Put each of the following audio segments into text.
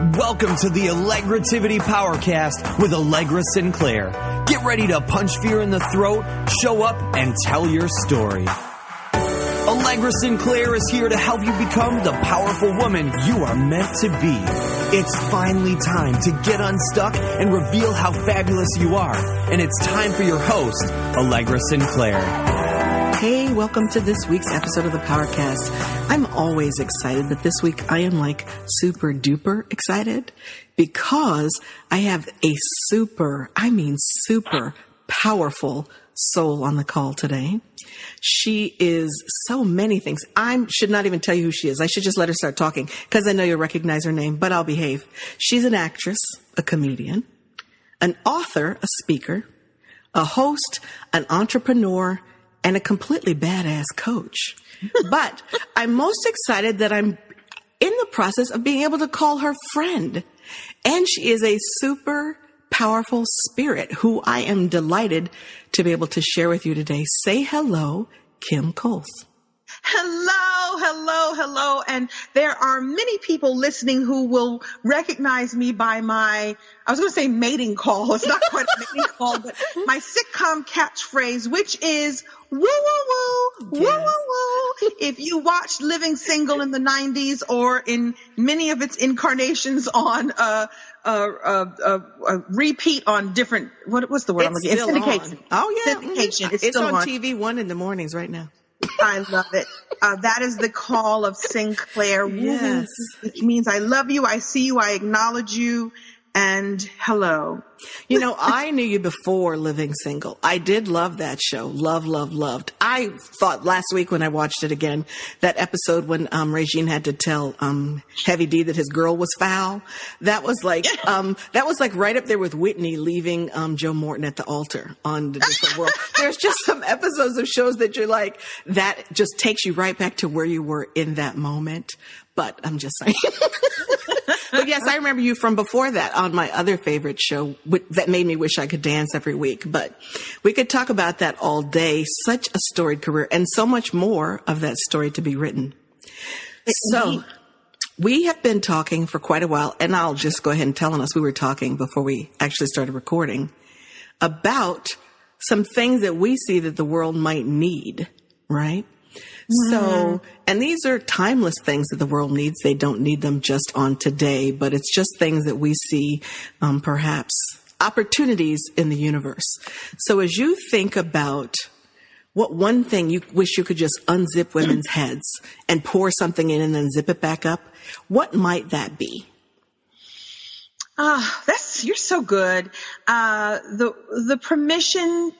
Welcome to the Allegrativity Powercast with Allegra Sinclair. Get ready to punch fear in the throat, show up, and tell your story. Allegra Sinclair is here to help you become the powerful woman you are meant to be. It's finally time to get unstuck and reveal how fabulous you are. And it's time for your host, Allegra Sinclair. Hey, welcome to this week's episode of the Powercast. I'm always excited, but this week I am like super duper excited because I have a super powerful soul on the call today. She is so many things. I should not even tell you who she is. I should just let her start talking because I know you'll recognize her name, but I'll behave. She's an actress, a comedian, an author, a speaker, a host, an entrepreneur, and a completely badass coach. But I'm most excited that I'm in the process of being able to call her friend. And she is a super powerful spirit who I am delighted to be able to share with you today. Say hello, Kim Coles. Hello. And there are many people listening who will recognize me by I was going to say mating call. It's not quite a mating call, but my sitcom catchphrase, which is woo, woo, woo, woo, woo, woo. If you watched Living Single in the 90s or in many of its incarnations on a repeat on different, what's the word I'm looking at? Syndication. Oh, yeah. Syndication. It's still on TV 1 in the mornings right now. I love it. That is the call of Sinclair. Yes. Which means I love you, I see you, I acknowledge you, and hello. You know, I knew you before Living Single. I did love that show. Loved. I thought last week when I watched it again, that episode when Regine had to tell Heavy D that his girl was foul. That was like right up there with Whitney leaving Joe Morton at the altar on The Different World. There's just some episodes of shows that you're like, that just takes you right back to where you were in that moment. But I'm just saying. But yes, I remember you from before that on my other favorite show that made me wish I could dance every week. But we could talk about that all day. Such a storied career and so much more of that story to be written. So we have been talking for quite a while, and I'll just go ahead and tell us we were talking before we actually started recording about some things that we see that the world might need, right? So, and these are timeless things that the world needs. They don't need them just on today, but it's just things that we see, perhaps opportunities in the universe. So as you think about what one thing you wish you could just unzip women's heads and pour something in and then zip it back up, what might that be? You're so good. The permission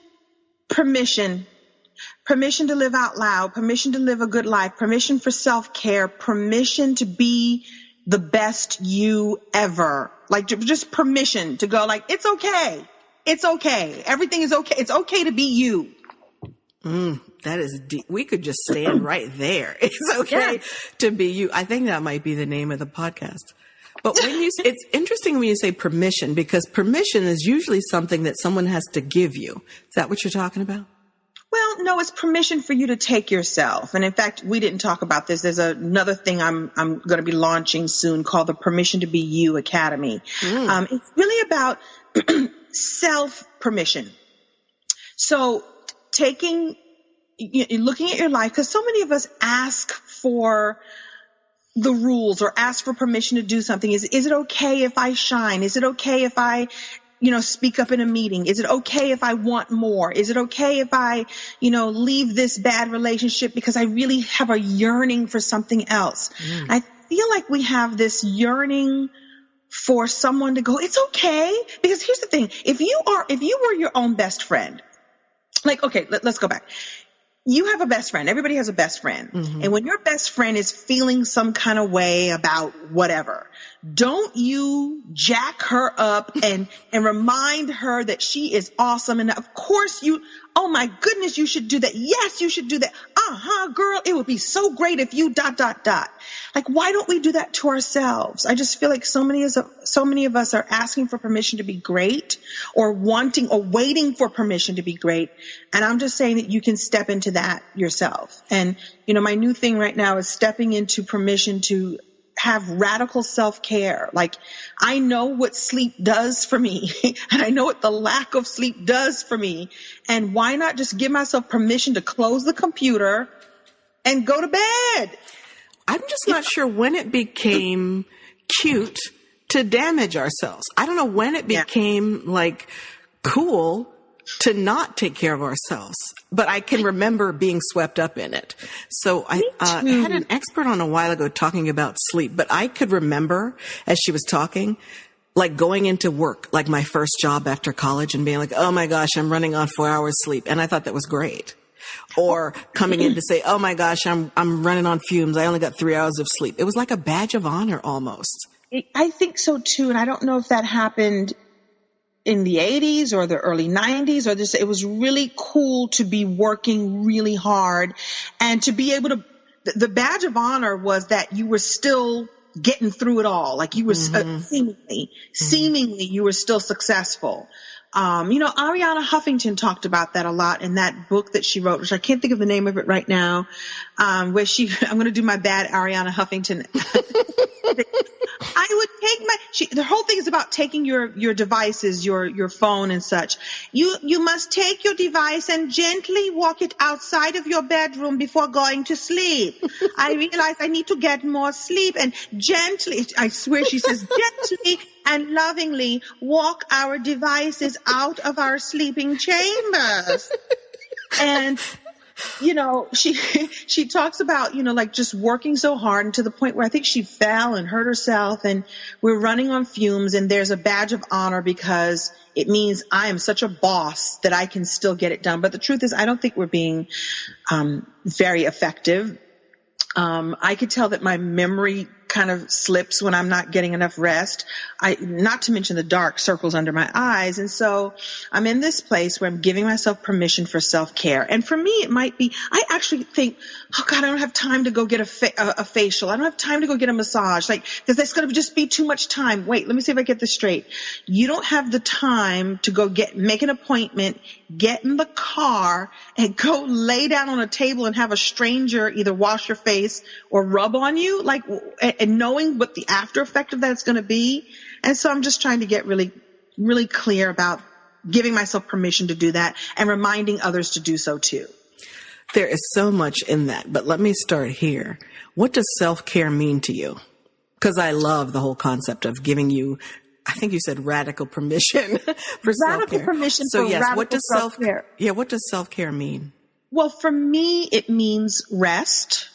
to live out loud, permission to live a good life, permission for self-care, permission to be the best you ever. Like just permission to go like, it's okay. It's okay. Everything is okay. It's okay to be you. That is deep. We could just stand right there. It's okay to be you. I think that might be the name of the podcast. But it's interesting when you say permission, because permission is usually something that someone has to give you. Is that what you're talking about? Well, no, it's permission for you to take yourself. And in fact, we didn't talk about this. There's another thing I'm going to be launching soon called the Permission to Be You Academy. It's really about self-permission. So looking at your life, because so many of us ask for the rules or ask for permission to do something. Is it okay if I shine? Is it okay if I speak up in a meeting? Is it okay if I want more? Is it okay if I, leave this bad relationship because I really have a yearning for something else? I feel like we have this yearning for someone to go, it's okay. Because here's the thing. If you were your own best friend, like, okay, let's go back. You have a best friend. Everybody has a best friend. And when your best friend is feeling some kind of way about whatever, don't you jack her up and remind her that she is awesome. And of course oh my goodness, you should do that. Yes, you should do that. Girl, it would be so great if you ... Like, why don't we do that to ourselves? I just feel like so many of us are asking for permission to be great or wanting or waiting for permission to be great. And I'm just saying that you can step into that yourself. And, my new thing right now is stepping into permission to have radical self-care. Like, I know what sleep does for me and I know what the lack of sleep does for me. And why not just give myself permission to close the computer and go to bed? I'm just not sure when it became cute to damage ourselves. I don't know when it became like cool to not take care of ourselves, but I can remember being swept up in it. So I had an expert on a while ago talking about sleep, but I could remember as she was talking, like going into work, like my first job after college, and being like, oh my gosh, I'm running on 4 hours sleep. And I thought that was great. Or coming in to say, oh my gosh, I'm running on fumes. I only got 3 hours of sleep. It was like a badge of honor almost. I think so too. And I don't know if that happened in the 80s or the early 90s, or just, it was really cool to be working really hard and to be able to, the badge of honor was that you were still getting through it all. Like you were seemingly you were still successful. Ariana Huffington talked about that a lot in that book that she wrote, which I can't think of the name of it right now, where I'm going to do my bad Ariana Huffington. I would take the whole thing is about taking your devices, your phone and such. You must take your device and gently walk it outside of your bedroom before going to sleep. I realize I need to get more sleep, and gently, I swear she says, gently and lovingly walk our devices out of our sleeping chambers. And she talks about, like just working so hard, and to the point where I think she fell and hurt herself, and we're running on fumes, and there's a badge of honor because it means I am such a boss that I can still get it done. But the truth is, I don't think we're being very effective. I could tell that my memory kind of slips when I'm not getting enough rest. Not to mention the dark circles under my eyes. And so I'm in this place where I'm giving myself permission for self-care. And for me, it might be, I actually think, oh God, I don't have time to go get a facial. I don't have time to go get a massage. Like, because that's going to just be too much time. Wait, let me see if I get this straight. You don't have the time to go make an appointment, get in the car, and go lay down on a table and have a stranger either wash your face or rub on you, like, and knowing what the after effect of that's going to be. And so I'm just trying to get really, really clear about giving myself permission to do that and reminding others to do so too. There is so much in that, but let me start here. What does self-care mean to you? Because I love the whole concept of giving you, I think you said radical permission for self-care. Radical permission so for yes, radical what does self-care. What does self-care mean? Well, for me, it means rest.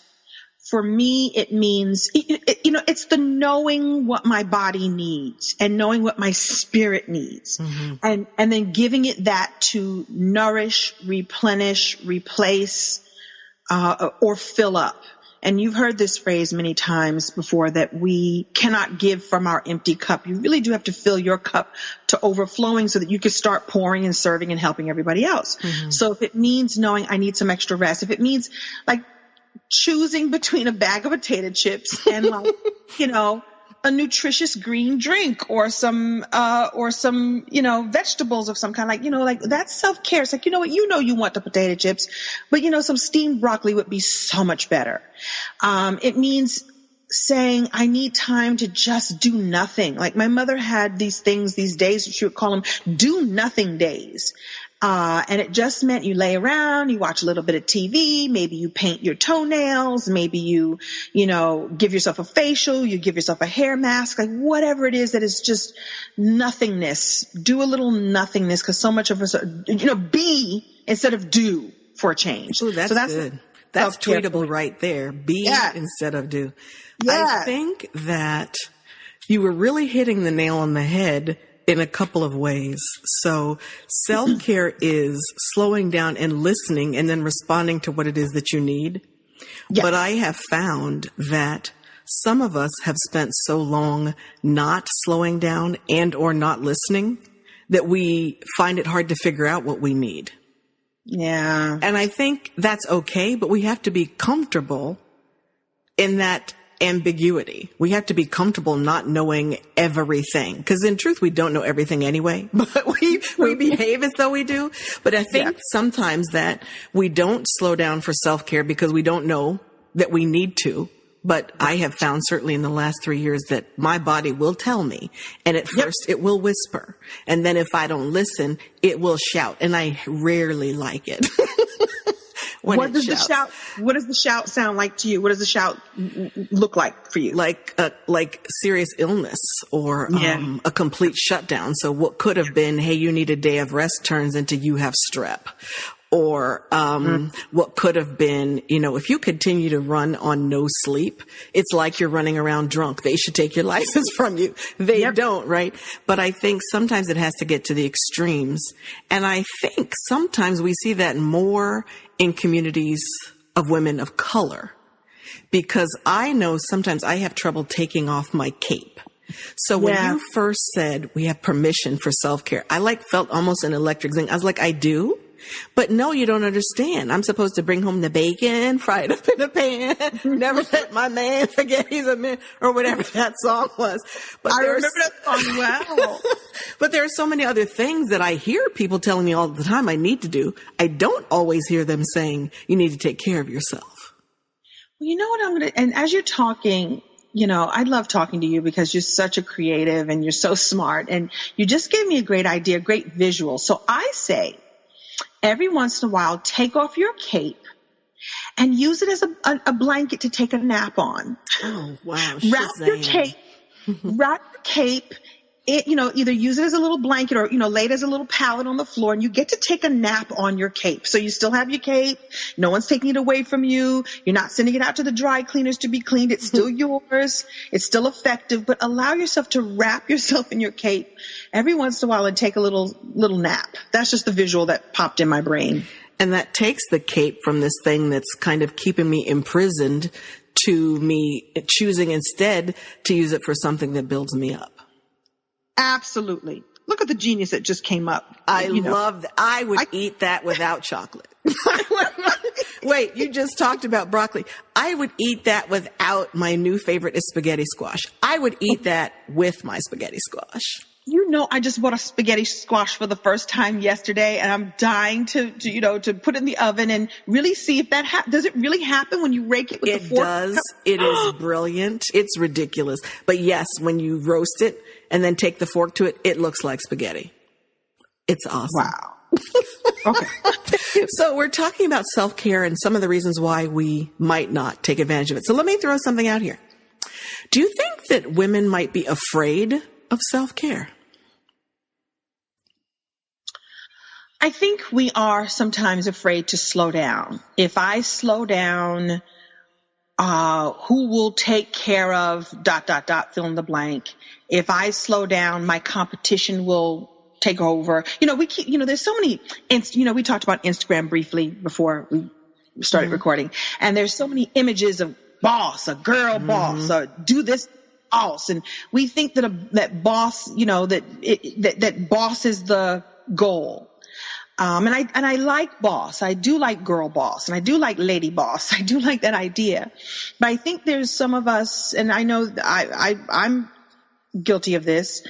For me, it means, it's the knowing what my body needs and knowing what my spirit needs, and then giving it that to nourish, replenish, replace, or fill up. And you've heard this phrase many times before, that we cannot give from our empty cup. You really do have to fill your cup to overflowing so that you can start pouring and serving and helping everybody else. So if it means knowing I need some extra rest, if it means like choosing between a bag of potato chips and like, a nutritious green drink or some vegetables of some kind, like that's self-care. It's like, you want the potato chips, but some steamed broccoli would be so much better. It means saying I need time to just do nothing. Like my mother had these days, she would call them do nothing days. And it just meant you lay around, you watch a little bit of TV, maybe you paint your toenails, maybe you give yourself a facial, you give yourself a hair mask, like whatever it is that is just nothingness. Do a little nothingness, because so much of us are, be instead of do for a change. Ooh, that's good. That's tweetable right there. Be instead of do. Yeah. I think that you were really hitting the nail on the head in a couple of ways. So self-care is slowing down and listening and then responding to what it is that you need. Yes. But I have found that some of us have spent so long not slowing down and or not listening that we find it hard to figure out what we need. Yeah. And I think that's okay, but we have to be comfortable in that ambiguity. We have to be comfortable not knowing everything, because in truth, we don't know everything anyway, but we behave as though we do. But I think sometimes that we don't slow down for self-care because we don't know that we need to, But I have found certainly in the last 3 years that my body will tell me. And at first it will whisper. And then if I don't listen, it will shout. And I rarely like it. What does the shout sound like to you? What does the shout look like for you? Like serious illness or a complete shutdown. So what could have been, hey, you need a day of rest turns into you have strep. Or what could have been, if you continue to run on no sleep, it's like you're running around drunk. They should take your license from you. They don't, right? But I think sometimes it has to get to the extremes. And I think sometimes we see that more in communities of women of color. Because I know sometimes I have trouble taking off my cape. So when you first said we have permission for self-care, I felt almost an electric zing. I was like, I do? But no, you don't understand. I'm supposed to bring home the bacon, fry it up in a pan, never let my man forget he's a man, or whatever that song was. But I remember that song well. But there are so many other things that I hear people telling me all the time I need to do. I don't always hear them saying, you need to take care of yourself. Well, you know what and as you're talking, I love talking to you because you're such a creative and you're so smart and you just gave me a great idea, great visual. So I say, every once in a while, take off your cape and use it as a blanket to take a nap on. Oh, wow. Wrap your cape, either use it as a little blanket or, lay it as a little pallet on the floor and you get to take a nap on your cape. So you still have your cape. No one's taking it away from you. You're not sending it out to the dry cleaners to be cleaned. It's still yours. It's still effective, but allow yourself to wrap yourself in your cape every once in a while and take a little nap. That's just the visual that popped in my brain. And that takes the cape from this thing that's kind of keeping me imprisoned to me choosing instead to use it for something that builds me up. Absolutely. Look at the genius that just came up. I love that. I would eat that without chocolate. Wait, you just talked about broccoli. I would eat that without my new favorite is spaghetti squash. I would eat that with my spaghetti squash. I just bought a spaghetti squash for the first time yesterday and I'm dying to put it in the oven and really see if that does it really happen when you rake it with the fork? It does. It is brilliant. It's ridiculous. But yes, when you roast it and then take the fork to it, it looks like spaghetti. It's awesome. Wow. Okay. So we're talking about self-care and some of the reasons why we might not take advantage of it. So let me throw something out here. Do you think that women might be afraid of self-care? I think we are sometimes afraid to slow down. If I slow down, who will take care of ... fill in the blank. If I slow down, my competition will take over. There's so many, we talked about Instagram briefly before we started recording, and there's so many images of boss, a girl boss, or do this boss. And we think that boss, that boss is the goal. And I like boss. I do like girl boss and I do like lady boss. I do like that idea. But I think there's some of us, and I know I'm guilty of this,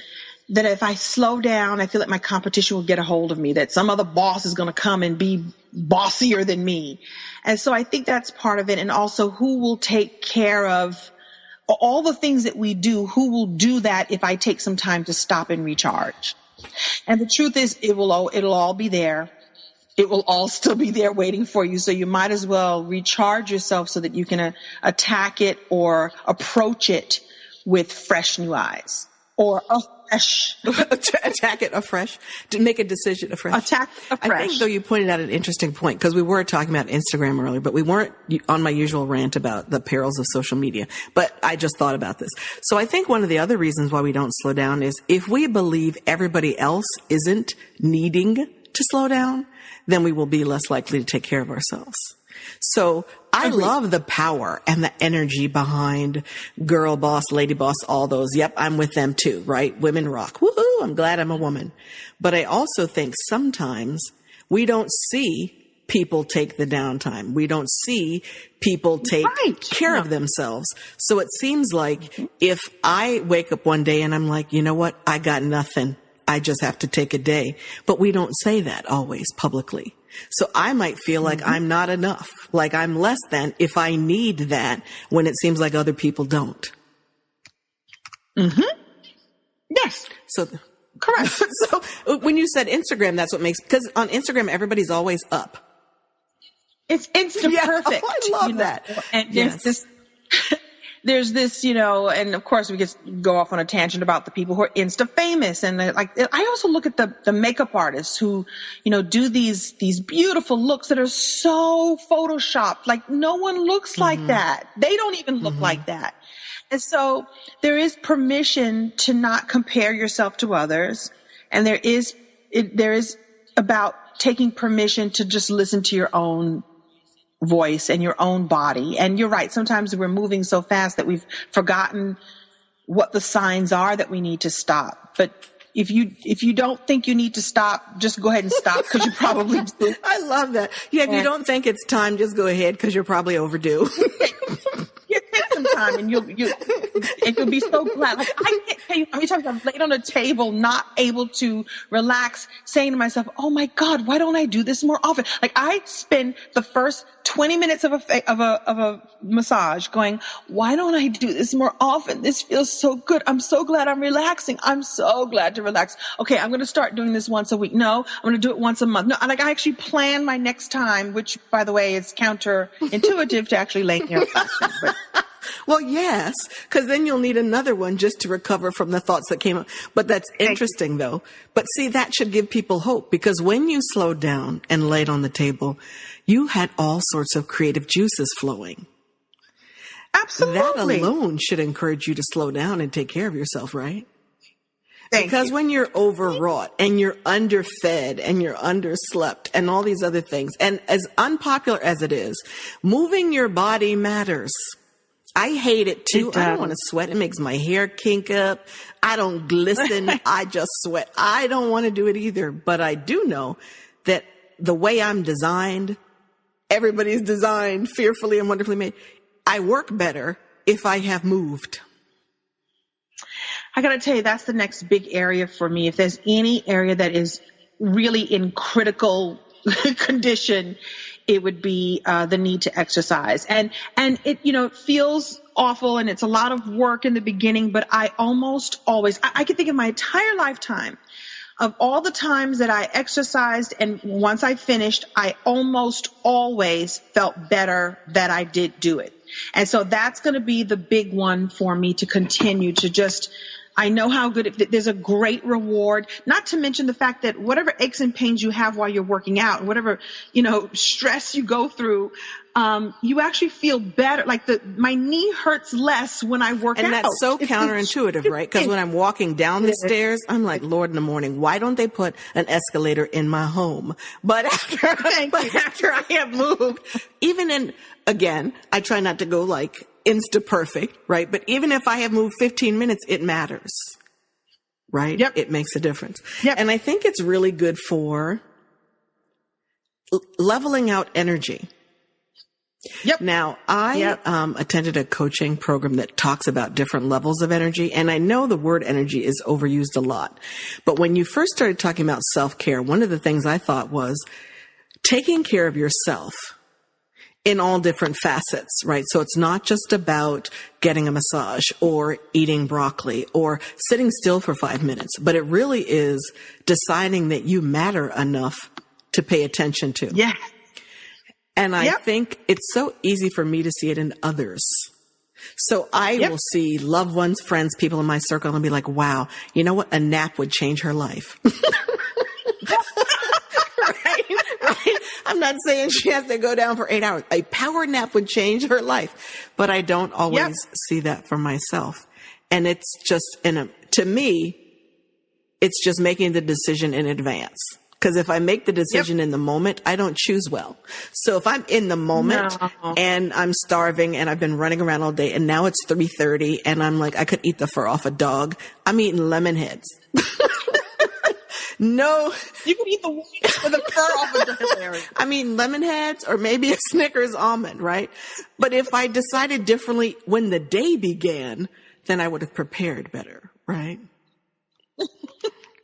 that if I slow down, I feel like my competition will get a hold of me, that some other boss is going to come and be bossier than me. And so I think that's part of it. And also who will take care of all the things that we do, who will do that if I take some time to stop and recharge? And the truth is, it'll all be there. It will all still be there waiting for you. So you might as well recharge yourself so that you can attack it or approach it with fresh new eyes or attack it afresh, to make a decision afresh. Attack afresh. I think, though, you pointed out an interesting point, because we were talking about Instagram earlier, but we weren't on my usual rant about the perils of social media. But I just thought about this. So I think one of the other reasons why we don't slow down is if we believe everybody else isn't needing to slow down, then we will be less likely to take care of ourselves. So I love the power and the energy behind girl boss, lady boss, all those. Yep, I'm with them too, right? Women rock. Woohoo, I'm glad I'm a woman. But I also think sometimes we don't see people take the downtime. We don't see people take care of themselves. So it seems like if I wake up one day and I'm like, you know what? I got nothing. I just have to take a day. But we don't say that always publicly. So I might feel like I'm not enough, like I'm less than if I need that when it seems like other people don't. Yes. So Correct. So when you said Instagram, that's what makes, because on Instagram, everybody's always up. It's Insta perfect. Oh, I love that. And there's this, and of course we could go off on a tangent about the people who are Insta famous. And I also look at the makeup artists who, do these beautiful looks that are so photoshopped. Like no one looks like that. They don't even look like that. And so there is permission to not compare yourself to others. And there is about taking permission to just listen to your own voice and your own body. And you're right. Sometimes we're moving so fast that we've forgotten what the signs are that we need to stop. But if you don't think you need to stop, just go ahead and stop because you probably do. I love that. Yeah. If you don't think it's time, just go ahead because you're probably overdue. You take some time and you'll be so glad. Like I can't tell you how many times I've laid on a table, not able to relax, saying to myself, "Oh my God, why don't I do this more often?" Like I spend the first 20 minutes of a massage going, "Why don't I do this more often? This feels so good. I'm so glad I'm relaxing. I'm so glad to relax. Okay, I'm going to start doing this once a week. No, I'm going to do it once a month. No, like I actually plan my next time, which by the way is counterintuitive to actually laying here relaxing. But well, yes, because then you'll need another one just to recover from the thoughts that came up. But that's interesting, though. But see, that should give people hope, because when you slowed down and laid on the table, you had all sorts of creative juices flowing. Absolutely. That alone should encourage you to slow down and take care of yourself, right? Because when you're overwrought and you're underfed and you're underslept and all these other things, and as unpopular as it is, moving your body matters. I hate it too. I don't want to sweat. It makes my hair kink up. I don't glisten. I just sweat. I don't want to do it either. But I do know that the way I'm designed, everybody's designed fearfully and wonderfully made. I work better if I have moved. I got to tell you, that's the next big area for me. If there's any area that is really in critical condition, it would be the need to exercise. And it, it feels awful and it's a lot of work in the beginning, but I almost always, I can think of my entire lifetime of all the times that I exercised, and once I finished, I almost always felt better that I did do it. And so that's going to be the big one for me to continue to just, I know how good there's a great reward, not to mention the fact that whatever aches and pains you have while you're working out, whatever, stress you go through, you actually feel better. Like my knee hurts less when I work out. And that's so counterintuitive, right? Because when I'm walking down the stairs, I'm like, Lord, in the morning, why don't they put an escalator in my home? But after I have moved, again, I try not to go like Insta perfect, right? But even if I have moved 15 minutes, it matters, right? Yep. It makes a difference. Yep. And I think it's really good for leveling out energy. Yep. Now, I attended a coaching program that talks about different levels of energy, and I know the word energy is overused a lot. But when you first started talking about self-care, one of the things I thought was taking care of yourself in all different facets, right? So it's not just about getting a massage or eating broccoli or sitting still for 5 minutes, but it really is deciding that you matter enough to pay attention to. Yeah. And I think it's so easy for me to see it in others. So I will see loved ones, friends, people in my circle and be like, wow, you know what? A nap would change her life. Right? I'm not saying she has to go down for 8 hours. A power nap would change her life, but I don't always see that for myself. And it's just, to me, it's just making the decision in advance. Because if I make the decision in the moment, I don't choose well. So if I'm in the moment and I'm starving and I've been running around all day and now it's 3:30 and I'm like, I could eat the fur off a dog, I'm eating lemon heads. No. You can eat the wings for the fur off of the area. I mean, lemon heads or maybe a Snickers almond, right? But if I decided differently when the day began, then I would have prepared better, right?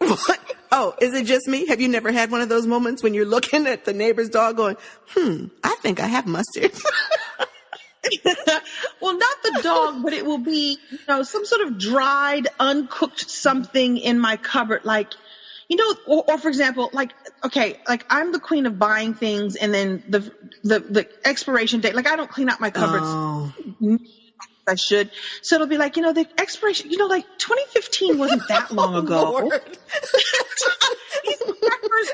What? Oh, is it just me? Have you never had one of those moments when you're looking at the neighbor's dog going, I think I have mustard? Well, not the dog, but it will be, some sort of dried, uncooked something in my cupboard. Like, or for example, I'm the queen of buying things and then the expiration date, like I don't clean out my cupboards. Oh. I should. So it'll be like, the expiration, 2015 wasn't that long ago. These crackers,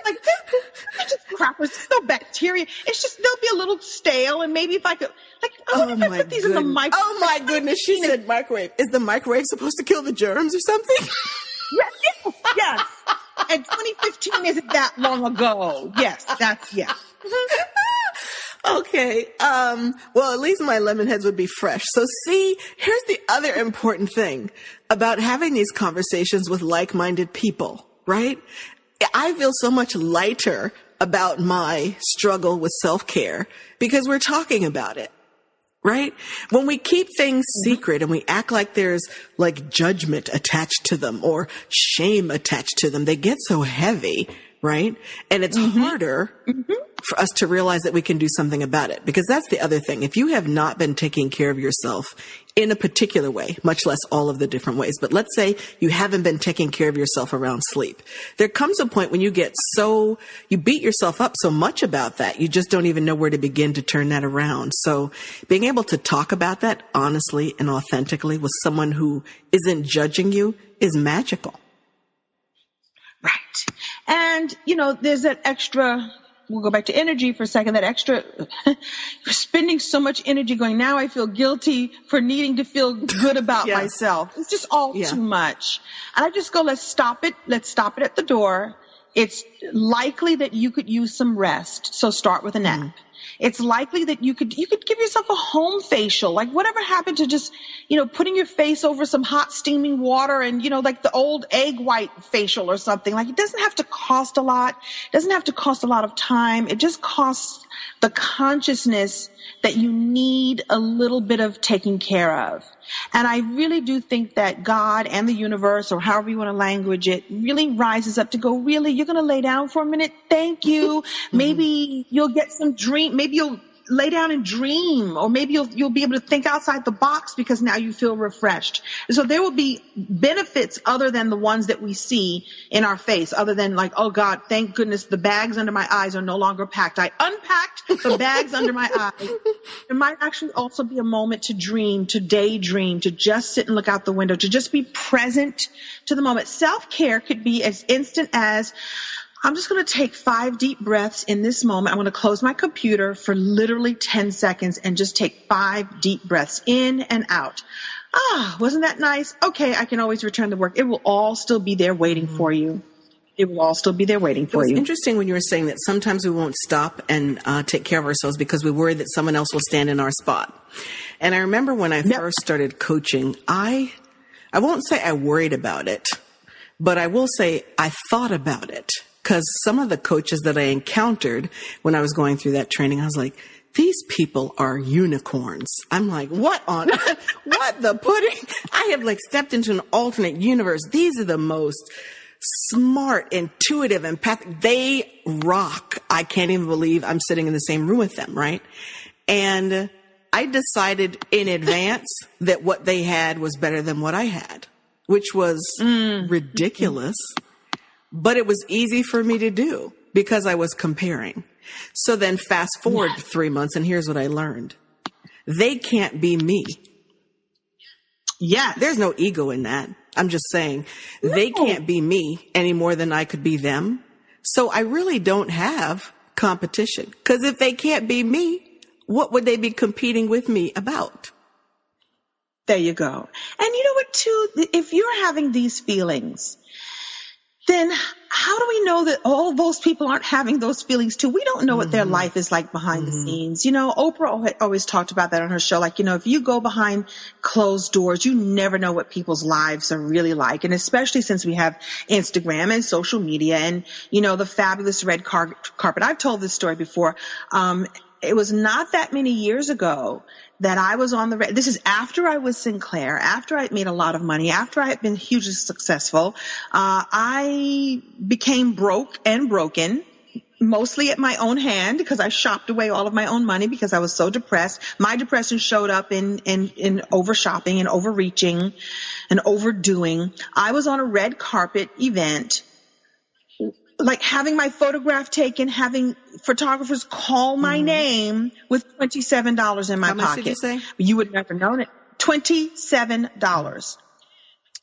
just crackers, no bacteria. It's just, they'll be a little stale. And maybe if I could, if I put these in the microwave. Oh my goodness. She said microwave. Is the microwave supposed to kill the germs or something? Yes. And 2015 isn't that long ago. Yes, yes. Okay. Well, at least my lemon heads would be fresh. So see, here's the other important thing about having these conversations with like-minded people, right? I feel so much lighter about my struggle with self-care because we're talking about it, right? When we keep things secret and we act like there's like judgment attached to them or shame attached to them, they get so heavy, right? And it's harder for us to realize that we can do something about it. Because that's the other thing. If you have not been taking care of yourself in a particular way, much less all of the different ways, but let's say you haven't been taking care of yourself around sleep, there comes a point when you you beat yourself up so much about that, you just don't even know where to begin to turn that around. So being able to talk about that honestly and authentically with someone who isn't judging you is magical. Right. And, there's that extra, we'll go back to energy for a second, that extra, spending so much energy going, now I feel guilty for needing to feel good about myself. It's just all too much. And I just go, let's stop it. Let's stop it at the door. It's likely that you could use some rest. So start with a nap. It's likely that you could give yourself a home facial. Like whatever happened to just, putting your face over some hot steaming water and, like the old egg white facial or something. Like it doesn't have to cost a lot. It doesn't have to cost a lot of time. It just costs the consciousness that you need a little bit of taking care of. And I really do think that God and the universe, or however you want to language it, really rises up to go, really, you're going to lay down for a minute? Thank you. Maybe you'll get some dream. Maybe you'll lay down and dream, or maybe you'll be able to think outside the box because now you feel refreshed. And so there will be benefits other than the ones that we see in our face, other than like, oh God, thank goodness the bags under my eyes are no longer packed. I unpacked the bags under my eyes. There might actually also be a moment to dream, to daydream, to just sit and look out the window, to just be present to the moment. Self-care could be as instant as, I'm just going to take 5 deep breaths in this moment. I'm going to close my computer for literally 10 seconds and just take 5 deep breaths in and out. Wasn't that nice? Okay, I can always return to work. It will all still be there waiting for you. It will all still be there waiting for you. It's interesting when you were saying that sometimes we won't stop and take care of ourselves because we worry that someone else will stand in our spot. And I remember when I first started coaching, I won't say I worried about it, but I will say I thought about it. Because some of the coaches that I encountered when I was going through that training, I was like, these people are unicorns. I'm like, what on earth? What the pudding? I have stepped into an alternate universe. These are the most smart, intuitive, empathic. They rock. I can't even believe I'm sitting in the same room with them, right? And I decided in advance that what they had was better than what I had, which was ridiculous. But it was easy for me to do because I was comparing. So then fast forward 3 months, and here's what I learned. They can't be me. Yeah. There's no ego in that. I'm just saying they can't be me any more than I could be them. So I really don't have competition. Because if they can't be me, what would they be competing with me about? There you go. And you know what, too? If you're having these feelings, then how do we know that all those people aren't having those feelings too? We don't know what their life is like behind the scenes. Oprah always talked about that on her show. Like, if you go behind closed doors, you never know what people's lives are really like. And especially since we have Instagram and social media and, the fabulous red carpet. I've told this story before. it was not that many years ago that I was on this is after I was Sinclair, after I made a lot of money, after I had been hugely successful. I became broke and broken, mostly at my own hand, because I shopped away all of my own money because I was so depressed. My depression showed up in over shopping and overreaching and overdoing. I was on a red carpet event, like having my photograph taken, having photographers call my name with $27 in my pocket. How much did you say? You would never known it. $27.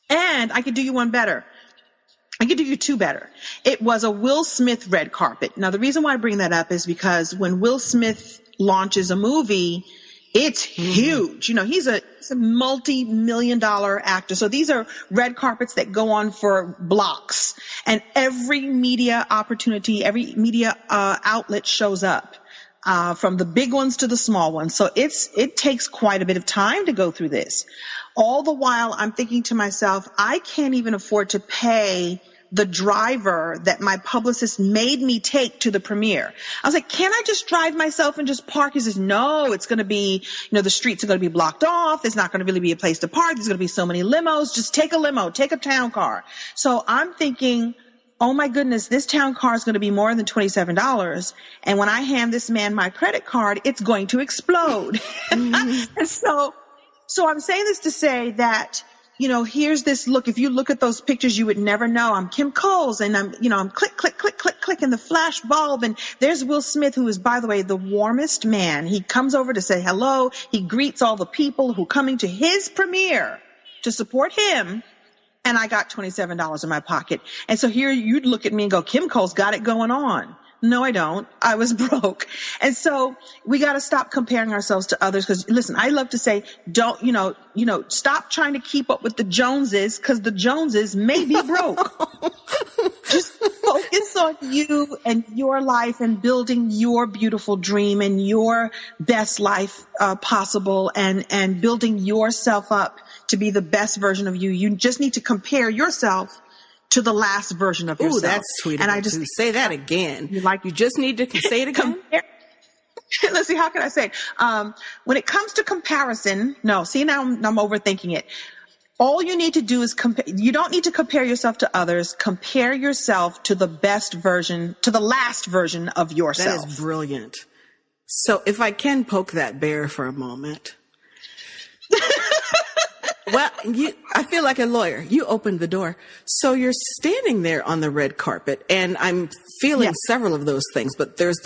And I could do you one better. I could do you two better. It was a Will Smith red carpet. Now, the reason why I bring that up is because when Will Smith launches a movie, it's huge. You know, he's a multi-million-dollar actor. So these are red carpets that go on for blocks. And every media opportunity, every media outlet shows up, from the big ones to the small ones. So it takes quite a bit of time to go through this. All the while, I'm thinking to myself, I can't even afford to pay the driver that my publicist made me take to the premiere. I was like, can't I just drive myself and just park? He says, no, it's going to be, the streets are going to be blocked off. There's not going to really be a place to park. There's going to be so many limos. Just take a limo, take a town car. So I'm thinking, oh my goodness, this town car is going to be more than $27. And when I hand this man my credit card, it's going to explode. And so I'm saying this to say that, here's this look. If you look at those pictures, you would never know. I'm Kim Coles, and I'm click, click, click, click, click in the flash bulb. And there's Will Smith, who is, by the way, the warmest man. He comes over to say hello. He greets all the people who coming to his premiere to support him. And I got $27 in my pocket. And so here you'd look at me and go, Kim Coles got it going on. No, I don't. I was broke. And so we got to stop comparing ourselves to others. Because listen, I love to say, don't, stop trying to keep up with the Joneses, because the Joneses may be broke. Just focus on you and your life and building your beautiful dream and your best life possible, and building yourself up to be the best version of you. You just need to compare yourself to the last version of yourself. Ooh, that's sweet. And I just say that again. You just need to say it again. Let's see, how can I say it? When it comes to comparison, now I'm overthinking it. All you need to do is compare. You don't need to compare yourself to others. Compare yourself to the best version, to the last version of yourself. That is brilliant. So if I can poke that bear for a moment. Well, I feel like a lawyer. You opened the door. So you're standing there on the red carpet, and I'm feeling several of those things, but there's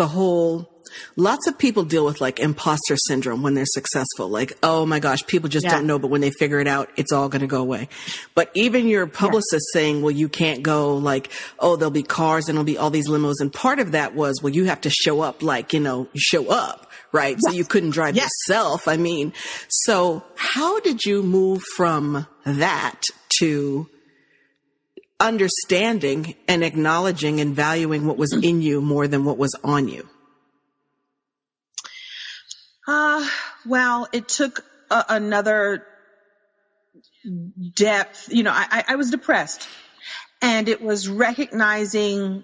lots of people deal with like imposter syndrome when they're successful. Like, oh my gosh, people just don't know, but when they figure it out, it's all going to go away. But even your publicist saying, well, you can't go, like, oh, there'll be cars and there'll be all these limos. And part of that was, well, you have to show up, like, show up. Right. Yes. So you couldn't drive yourself. I mean, so how did you move from that to understanding and acknowledging and valuing what was in you more than what was on you? Well, it took another depth. I was depressed, and it was recognizing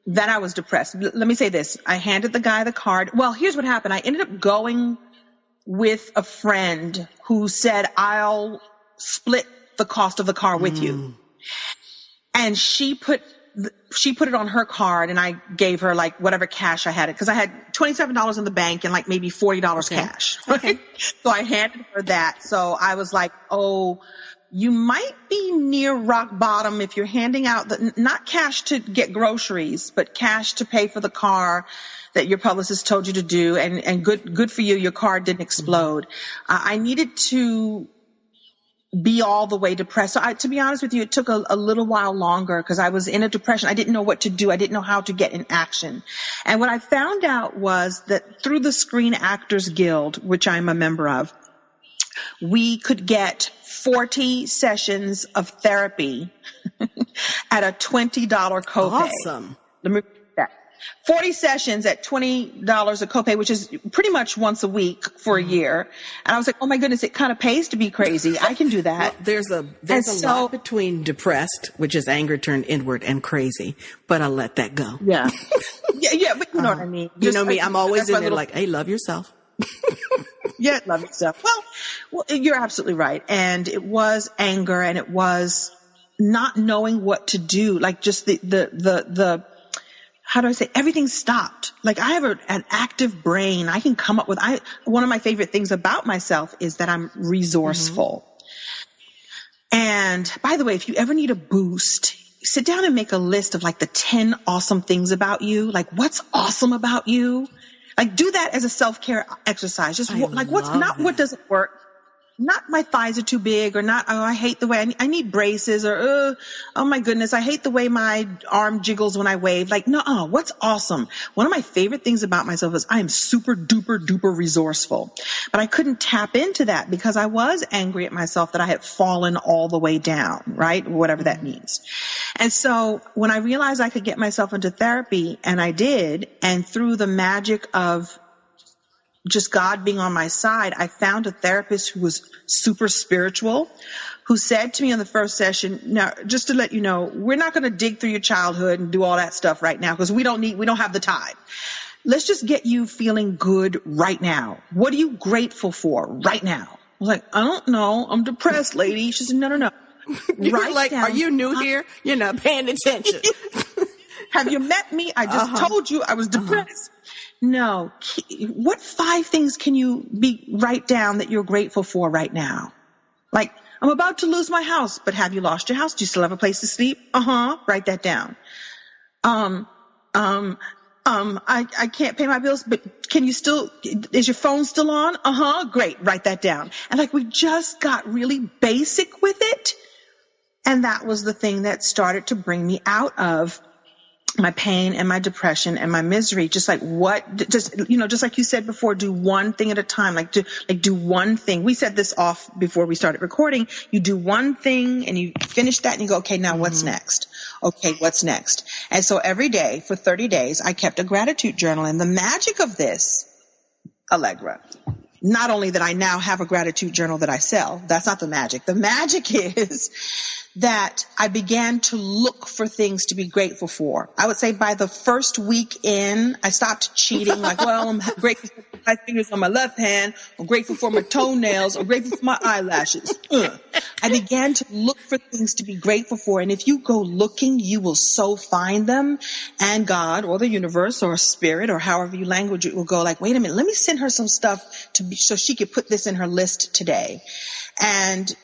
that I was depressed. Let me say this. I handed the guy the card. Well, here's what happened. I ended up going with a friend who said, I'll split the cost of the car with you. And she put it on her card, and I gave her like whatever cash I had, because I had $27 in the bank and like maybe $40 cash. Right? So I handed her that. So I was like, oh, you might be near rock bottom if you're handing out not cash to get groceries, but cash to pay for the car that your publicist told you to do. And good for you. Your car didn't explode. I needed to be all the way depressed. So to be honest with you, it took a little while longer, because I was in a depression. I didn't know what to do. I didn't know how to get in action. And what I found out was that through the Screen Actors Guild, which I'm a member of, we could get 40 sessions of therapy at a $20 copay. Awesome. Let me repeat that. 40 sessions at $20 a copay, which is pretty much once a week for a year. And I was like, oh my goodness, it kind of pays to be crazy. I can do that. Well, there's a lot between depressed, which is anger turned inward, and crazy, but I'll let that go. Yeah. Yeah, but you know what I mean. You know me, I'm always in there little, like, hey, love yourself. Yeah, love yourself. Well, you're absolutely right. And it was anger, and it was not knowing what to do. Like just the how do I say, everything stopped. Like I have an active brain. I can come up with, one of my favorite things about myself is that I'm resourceful. And by the way, if you ever need a boost, sit down and make a list of like the 10 awesome things about you. Like what's awesome about you? Like do that as a self-care exercise. Just like what doesn't work. Not my thighs are too big, or not, oh, I hate the way I need braces, or, oh my goodness, I hate the way my arm jiggles when I wave. Like, no, what's awesome? One of my favorite things about myself is I am super duper duper resourceful. But I couldn't tap into that because I was angry at myself that I had fallen all the way down, right? Whatever that means. And so when I realized I could get myself into therapy, and I did, and through the magic of just God being on my side, I found a therapist who was super spiritual, who said to me in the first session, now, just to let you know, we're not going to dig through your childhood and do all that stuff right now because we don't have the time. Let's just get you feeling good right now. What are you grateful for right now? I was like, I don't know. I'm depressed, lady. She said, no. You're like, are you new here? You're not paying attention. Have you met me? I just told you I was depressed. No. What 5 things can you write down that you're grateful for right now? Like, I'm about to lose my house, but have you lost your house? Do you still have a place to sleep? Write that down. I can't pay my bills, but is your phone still on? Great. Write that down. And like, we just got really basic with it. And that was the thing that started to bring me out of my pain and my depression and my misery. Just like just like you said before, do one thing at a time. Do one thing. We said this off before we started recording. You do one thing and you finish that and you go, okay, now what's next? Okay, what's next? And so every day for 30 days, I kept a gratitude journal. And the magic of this, Allegra, not only that I now have a gratitude journal that I sell, that's not the magic. The magic is that I began to look for things to be grateful for. I would say by the first week in, I stopped cheating. Like, well, I'm grateful for my fingers on my left hand. I'm grateful for my toenails. I'm grateful for my eyelashes. I began to look for things to be grateful for. And if you go looking, you will so find them. And God or the universe or spirit or however you language it will go like, wait a minute, let me send her some stuff so she could put this in her list today. And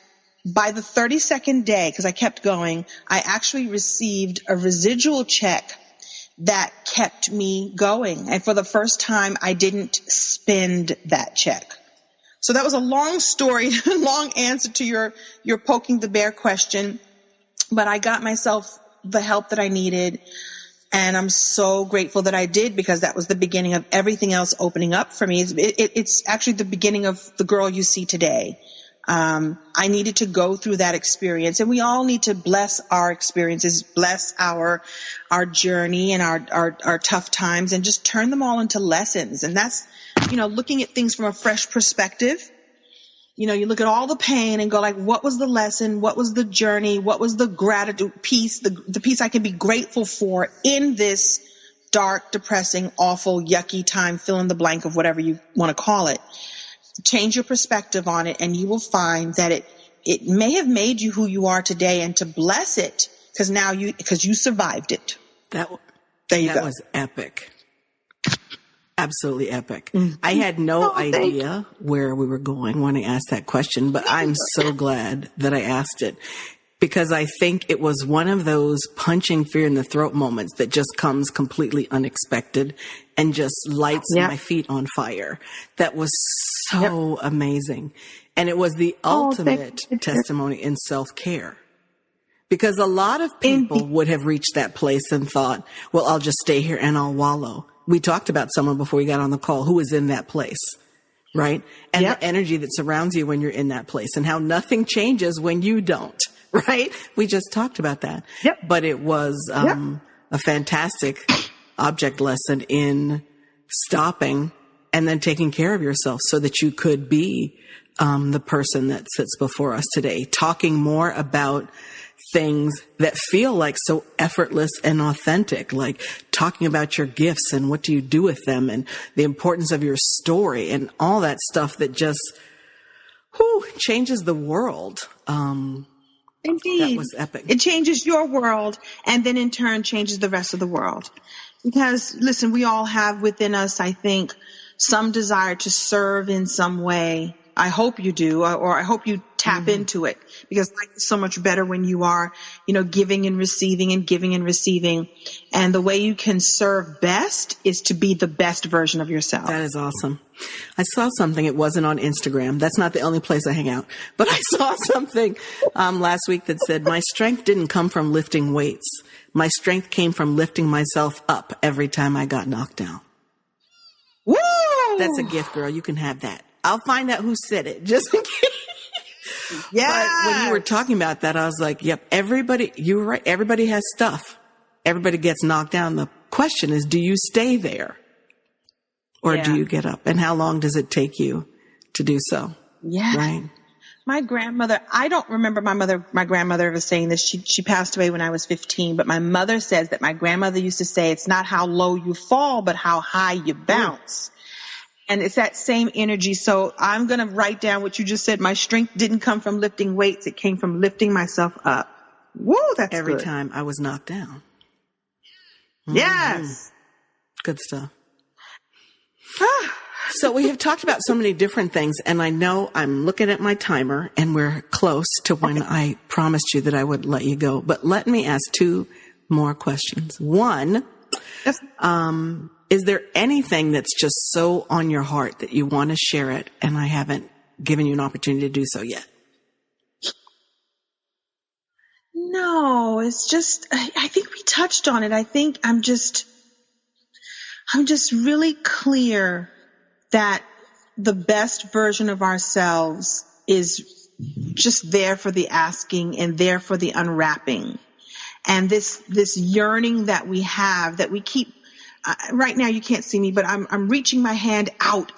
by the 32nd day, because I kept going, I actually received a residual check that kept me going. And for the first time, I didn't spend that check. So that was a long story, long answer to your poking the bear question. But I got myself the help that I needed. And I'm so grateful that I did, because that was the beginning of everything else opening up for me. It's actually the beginning of the girl you see today. I needed to go through that experience, and we all need to bless our experiences, bless our journey and our tough times, and just turn them all into lessons. And that's, looking at things from a fresh perspective. You look at all the pain and go like, what was the lesson? What was the journey? What was the gratitude piece, the piece I can be grateful for in this dark, depressing, awful, yucky time, fill in the blank of whatever you want to call it. Change your perspective on it, and you will find that it may have made you who you are today, and to bless it because you survived it. There you go. That was epic. Absolutely epic. Mm-hmm. I had no idea where we were going when I asked that question, but I'm so glad that I asked it, because I think it was one of those punching fear in the throat moments that just comes completely unexpected and just lights my feet on fire. That was so amazing. And it was the ultimate testimony in self-care. Because a lot of people would have reached that place and thought, well, I'll just stay here and I'll wallow. We talked about someone before we got on the call who was in that place, right? And the energy that surrounds you when you're in that place, and how nothing changes when you don't, right? We just talked about that. Yep. But it was a fantastic object lesson in stopping and then taking care of yourself so that you could be the person that sits before us today, talking more about things that feel like so effortless and authentic, like talking about your gifts and what do you do with them and the importance of your story and all that stuff that just changes the world. Indeed. That was epic. It changes your world and then in turn changes the rest of the world. Because listen, we all have within us, I think, some desire to serve in some way. I hope you do, or I hope you tap into it, because life is so much better when you are, giving and receiving and giving and receiving. And the way you can serve best is to be the best version of yourself. That is awesome. I saw something. It wasn't on Instagram. That's not the only place I hang out. But I saw something last week that said, my strength didn't come from lifting weights. My strength came from lifting myself up every time I got knocked down. Woo! That's a gift, girl. You can have that. I'll find out who said it, just in case. Yeah. But when you were talking about that, I was like, yep, everybody, you were right. Everybody has stuff. Everybody gets knocked down. The question is, do you stay there? Or do you get up? And how long does it take you to do so? Yeah. Right. My grandmother, I don't remember my grandmother ever saying this. She passed away when I was 15, but my mother says that my grandmother used to say, it's not how low you fall, but how high you bounce. And it's that same energy. So I'm going to write down what you just said. My strength didn't come from lifting weights. It came from lifting myself up. Woo, that's every good. time I was knocked down. Yes. Good stuff. So we have talked about so many different things, and I know I'm looking at my timer, and we're close to when I promised you that I would let you go. But let me ask 2 more questions. One, Yes. is there anything that's just so on your heart that you want to share it, and I haven't given you an opportunity to do so yet? No, it's just, I think we touched on it. I think I'm just really clear that the best version of ourselves is just there for the asking and there for the unwrapping. And this yearning that we have, that we keep, right now you can't see me, but I'm reaching my hand out,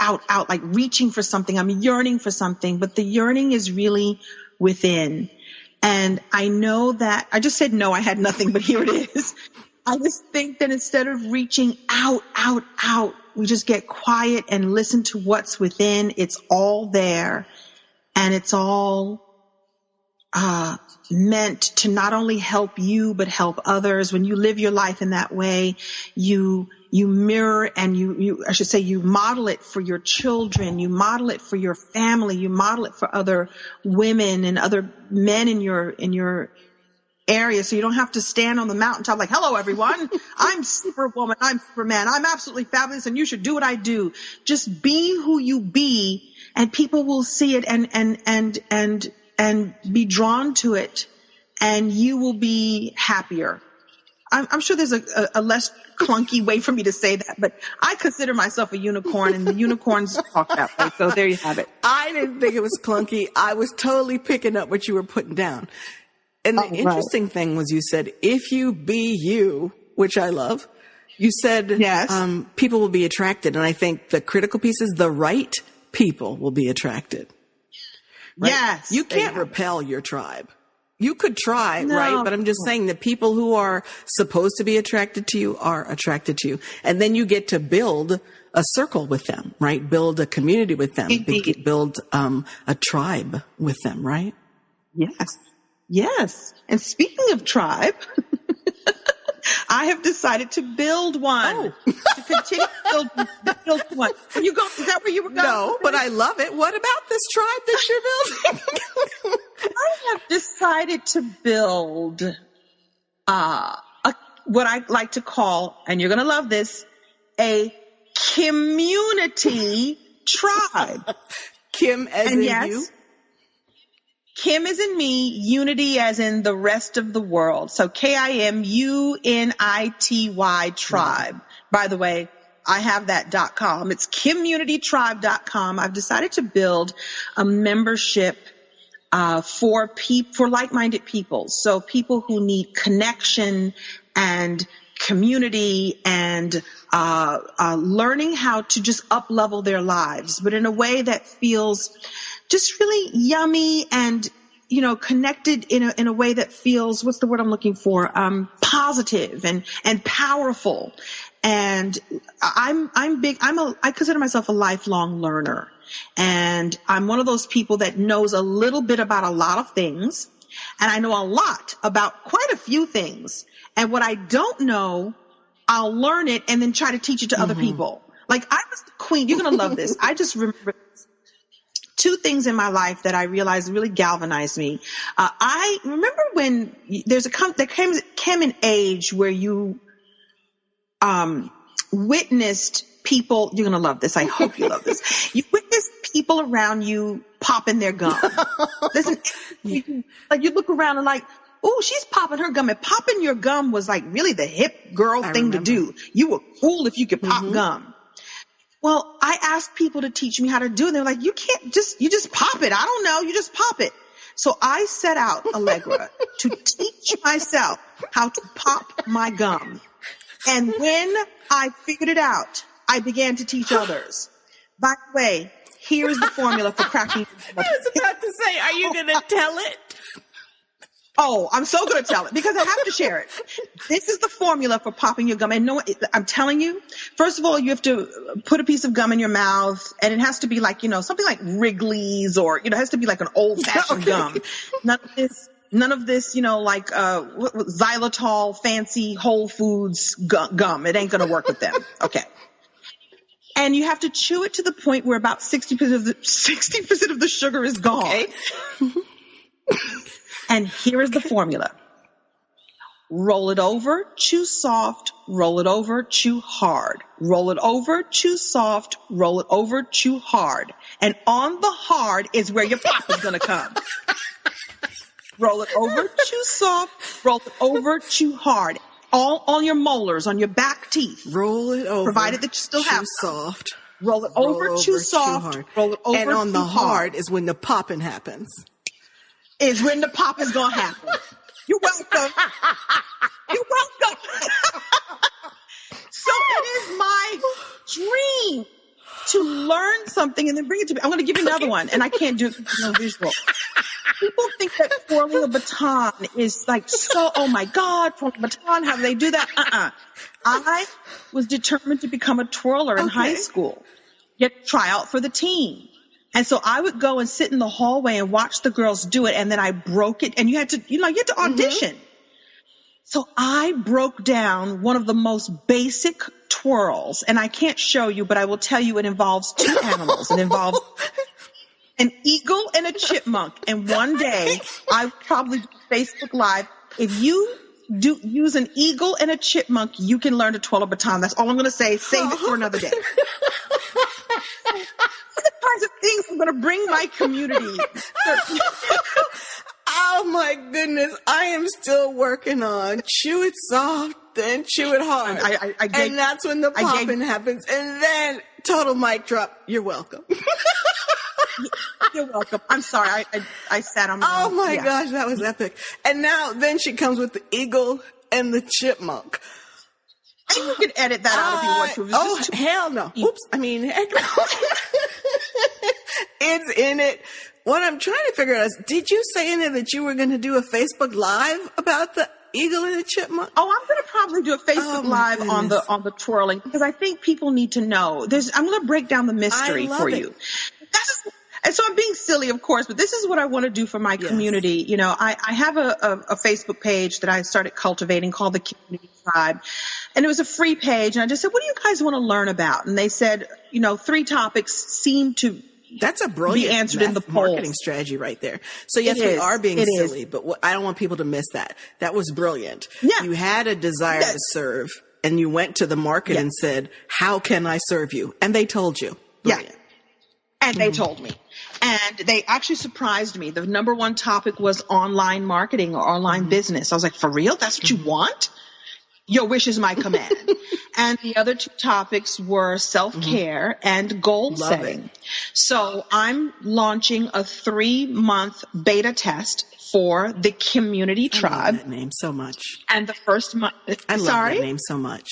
like reaching for something. I'm yearning for something, but the yearning is really within. And I know that, I just said no, I had nothing, but here it is. I just think that instead of reaching out, we just get quiet and listen to what's within. It's all there, and it's all meant to not only help you, but help others. When you live your life in that way, you mirror and you model it for your children, you model it for your family, you model it for other women and other men in your area. So you don't have to stand on the mountaintop like, hello, everyone. I'm Superwoman. I'm Superman. I'm absolutely fabulous. And you should do what I do. Just be who you be, and people will see it and be drawn to it, and you will be happier. I'm sure there's a less clunky way for me to say that, but I consider myself a unicorn, and the unicorns talk that way. So there you have it. I didn't think it was clunky. I was totally picking up what you were putting down. And the interesting thing was, you said, if you be you, which I love, you said, yes. People will be attracted. And I think the critical piece is the right people will be attracted. Right? Yes. You can't repel your tribe. You could try, No. right? But I'm just saying that people who are supposed to be attracted to you are attracted to you. And then you get to build a circle with them, right? Build a community with them, build a tribe with them, right? Yes. Yes. And speaking of tribe, I have decided to build one. To continue to build one. You go, is that where you were going? No, but I love it. What about this tribe that you're building? I have decided to build what I like to call, and you're going to love this, a community tribe. Kim as in you? Kim as in me, unity as in the rest of the world. So KIMUNITY tribe. By the way, I have that .com. It's communitytribe.com. I've decided to build a membership for like-minded people. So people who need connection and community and learning how to just up-level their lives, but in a way that feels just really yummy and connected in a way that feels, what's the word I'm looking for? Positive and powerful. And I consider myself a lifelong learner. And I'm one of those people that knows a little bit about a lot of things. And I know a lot about quite a few things. And what I don't know, I'll learn it and then try to teach it to other people. Like, I was the queen. You're going to love this. I just remember two things in my life that I realized really galvanized me. I remember when there came an age where you witnessed people. You're going to love this. I hope you love this. You witnessed people around you popping their gum. Listen, like you look around and like, oh, she's popping her gum. And popping your gum was like really the hip girl thing to do. You were cool if you could pop gum. Well, I asked people to teach me how to do it. They're like, you just pop it. I don't know. You just pop it. So I set out, Allegra, to teach myself how to pop my gum. And when I figured it out, I began to teach others. By the way, here's the formula for cracking. I was about to say, are you going to tell it? Oh, I'm so going to tell it because I have to share it. This is the formula for popping your gum. And no, I'm telling you, first of all, you have to put a piece of gum in your mouth, and it has to be like, something like Wrigley's, or, it has to be like an old fashioned gum. None of this, like, xylitol, fancy Whole Foods gum. It ain't going to work with them. Okay. And you have to chew it to the point where about 60% of the sugar is gone. Okay. And here is the formula. Roll it over, chew soft, roll it over, chew hard. Roll it over, chew soft, roll it over, chew hard. And on the hard is where your pop is going to come. Roll it over, chew soft, roll it over, chew hard. All on your molars, on your back teeth. Roll it over, provided that you still have soft. Roll it over, chew soft, chew hard. Roll it over, and on the hard hard is when the popping happens. Is when the pop is going to happen. You're welcome. You're welcome. So it is my dream to learn something and then bring it to me. I'm going to give you another one, and I can't do it because no visual. People think that twirling a baton is like so, oh my God, twirling a baton, how do they do that? I was determined to become a twirler in high school, get try out for the team. And so I would go and sit in the hallway and watch the girls do it. And then I broke it. And you had to audition. So I broke down one of the most basic twirls. And I can't show you, but I will tell you it involves two animals. It involves an eagle and a chipmunk. And one day I would probably do Facebook Live. If you use an eagle and a chipmunk, you can learn to twirl a baton. That's all I'm going to say. Save it for another day. The kinds of things I'm going to bring my community. Oh my goodness. I am still working on chew it soft, then chew it hard. And that's when the popping happens. And then total mic drop. You're welcome. You're welcome. I'm sorry. I sat on my my gosh, that was epic. And then she comes with the eagle and the chipmunk. And you can edit that out if you want to. Hell no. Oops. I mean, heck no. It's in it. What I'm trying to figure out is, did you say in there that you were going to do a Facebook Live about the eagle and the chipmunk? Oh, I'm going to probably do a Facebook Live on the twirling, because I think people need to know. I'm going to break down the mystery for you. And so I'm being silly, of course, but this is what I want to do for my community. I have a Facebook page that I started cultivating called the Community Tribe. And it was a free page. And I just said, what do you guys want to learn about? And they said, 3 topics seem to That's a brilliant be answered in the marketing strategy right there. So yes, we are being silly, but I don't want people to miss that. That was brilliant. Yeah. You had a desire to serve, and you went to the market and said, how can I serve you? And they told you. Brilliant. And they told me. And they actually surprised me. The number one topic was online marketing or online business. I was like, for real? That's what you want? Your wish is my command. And the other 2 topics were self-care and goal setting. So I'm launching a 3-month beta test for the Community Tribe. I love that name so much. And the first month. I love that name so much.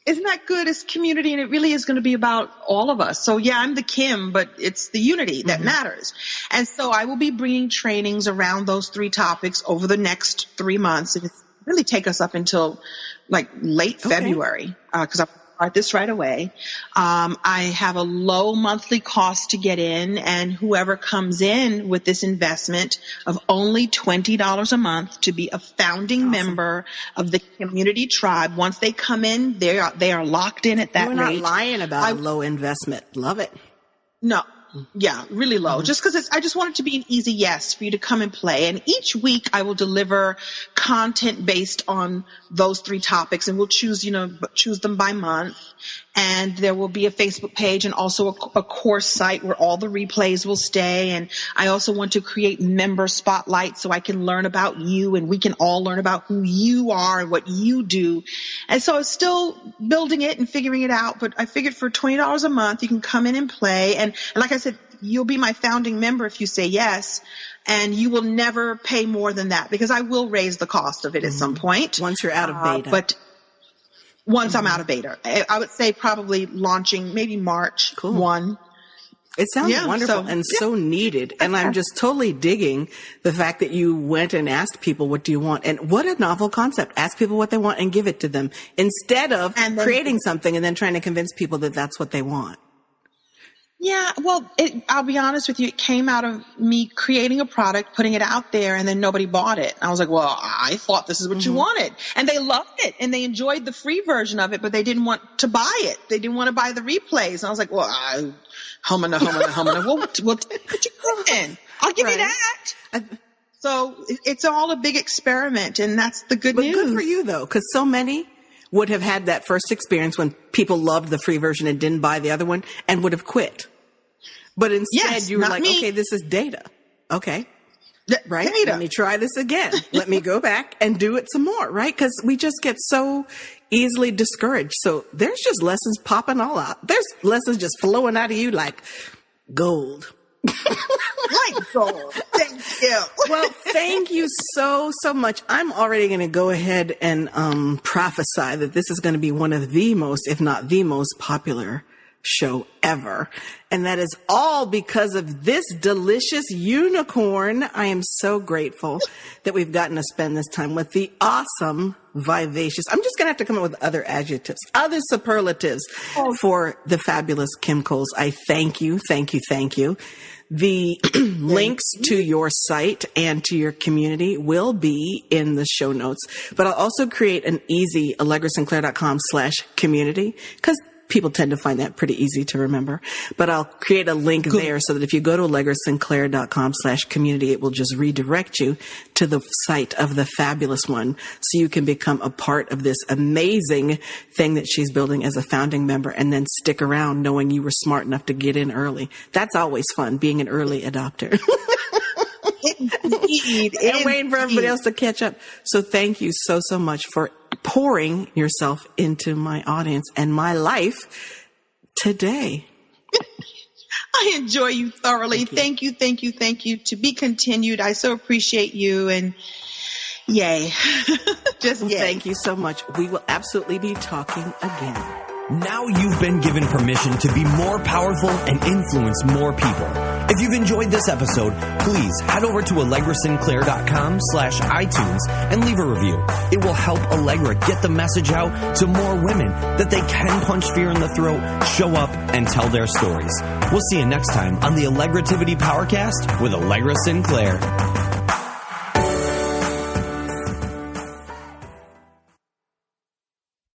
Isn't that good as community? And it really is going to be about all of us. So yeah, I'm the Kim, but it's the unity that matters. And so I will be bringing trainings around those 3 topics over the next 3 months. And it's really take us up until like late February, because I'll start this right away. I have a low monthly cost to get in, and whoever comes in with this investment of only $20 a month to be a founding member of the community tribe. Once they come in, they are locked in at that rate. You're not lying about a low investment. Love it. No. Yeah, really low. Just because I just want it to be an easy yes for you to come and play. And each week I will deliver content based on those 3 topics, and we'll choose them by month. And there will be a Facebook page and also a course site where all the replays will stay. And I also want to create member spotlights so I can learn about you, and we can all learn about who you are and what you do. And so it's still building it and figuring it out. But I figured for $20 a month, you can come in and play. And like I said, you'll be my founding member if you say yes. And you will never pay more than that, because I will raise the cost of it at some point. Once you're out of beta. But once I'm out of beta, I would say probably launching maybe March 1. It sounds wonderful and so needed. And I'm just totally digging the fact that you went and asked people, what do you want? And what a novel concept. Ask people what they want and give it to them, instead of creating something and then trying to convince people that that's what they want. Yeah, well, I'll be honest with you. It came out of me creating a product, putting it out there, and then nobody bought it. I was like, well, I thought this is what you wanted. And they loved it, and they enjoyed the free version of it, but they didn't want to buy it. They didn't want to buy the replays. And I was like, well, humana. We'll take you in. I'll give you that. So it's all a big experiment, and that's the good news. But good for you, though, because so many would have had that first experience when people loved the free version and didn't buy the other one and would have quit. But instead you were like, okay, this is data. Okay. Right. Data. Let me try this again. Let me go back and do it some more. Right. Because we just get so easily discouraged. So there's just lessons popping all out. There's lessons just flowing out of you like gold. Like gold. Thank you. Well, thank you so much. I'm already going to go ahead and prophesy that this is going to be one of the most, if not the most popular show ever. And that is all because of this delicious unicorn. I am so grateful that we've gotten to spend this time with the awesome, vivacious. I'm just going to have to come up with other adjectives, other superlatives for the fabulous Kim Coles. I thank you. The links to your site and to your community will be in the show notes, but I'll also create an easy allegrasinclair.com/community, because people tend to find that pretty easy to remember. But I'll create a link there so that if you go to allegrasinclair.com/community, it will just redirect you to the site of the fabulous one, so you can become a part of this amazing thing that she's building as a founding member, and then stick around knowing you were smart enough to get in early. That's always fun, being an early adopter. Indeed. And waiting for everybody else to catch up. So thank you so much for pouring yourself into my audience and my life today. I enjoy you thoroughly. Thank you. To be continued. I so appreciate you, and yay. Just yay. Thank you so much. We will absolutely be talking again. Now you've been given permission to be more powerful and influence more people. If you've enjoyed this episode, please head over to allegrasinclair.com/iTunes and leave a review. It will help Allegra get the message out to more women that they can punch fear in the throat, show up, and tell their stories. We'll see you next time on the Allegrativity Powercast with Allegra Sinclair.